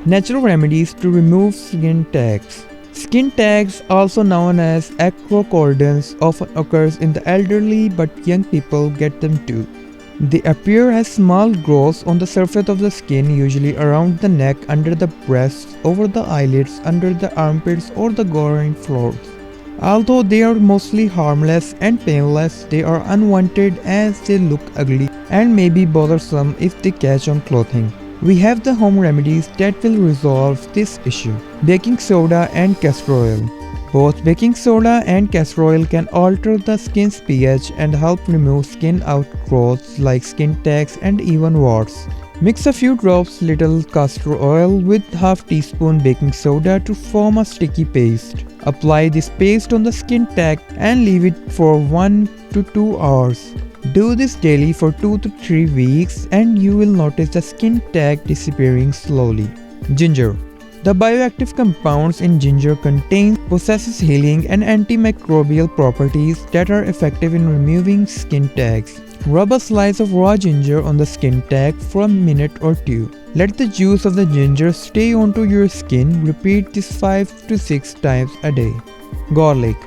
Natural remedies to remove skin tags. Skin tags, also known as acrocordons, often occurs in the elderly, but young people get them too. They appear as small growths on the surface of the skin, usually around the neck, under the breasts, over the eyelids, under the armpits or the groin floors. Although they are mostly harmless and painless, they are unwanted as they look ugly and may be bothersome if they catch on clothing. We have the home remedies that will resolve this issue. Baking soda and castor oil. Both baking soda and castor oil can alter the skin's pH and help remove skin outgrowths like skin tags and even warts. Mix a few drops little castor oil with half teaspoon baking soda to form a sticky paste. Apply this paste on the skin tag and leave it for 1 to 2 hours. Do this daily for 2 to 3 weeks and you will notice the skin tag disappearing slowly. Ginger. The bioactive compounds in ginger possesses healing and antimicrobial properties that are effective in removing skin tags. Rub a slice of raw ginger on the skin tag for a minute or 2. Let the juice of the ginger stay onto your skin. Repeat this 5 to 6 times a day. Garlic.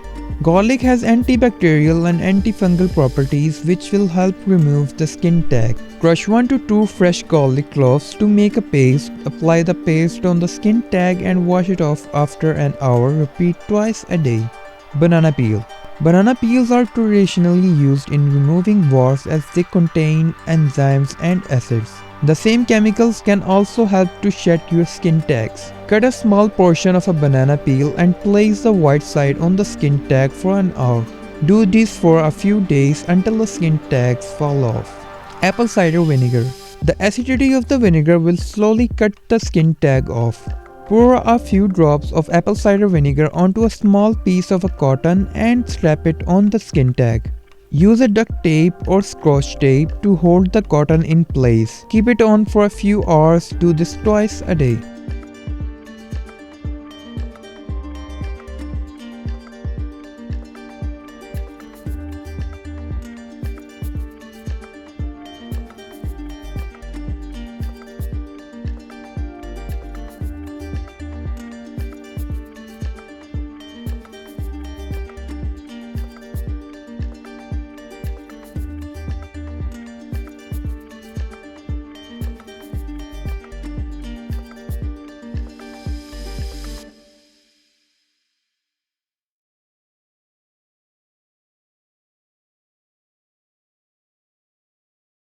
Garlic has antibacterial and antifungal properties which will help remove the skin tag. Crush 1 to 2 fresh garlic cloves to make a paste. Apply the paste on the skin tag and wash it off after an hour. Repeat twice a day. Banana peel. Banana peels are traditionally used in removing warts as they contain enzymes and acids. The same chemicals can also help to shed your skin tags. Cut a small portion of a banana peel and place the white side on the skin tag for an hour. Do this for a few days until the skin tags fall off. Apple cider vinegar. The acidity of the vinegar will slowly cut the skin tag off. Pour a few drops of apple cider vinegar onto a small piece of cotton and strap it on the skin tag. Use a duct tape or scotch tape to hold the cotton in place. Keep it on for a few hours. Do this twice a day.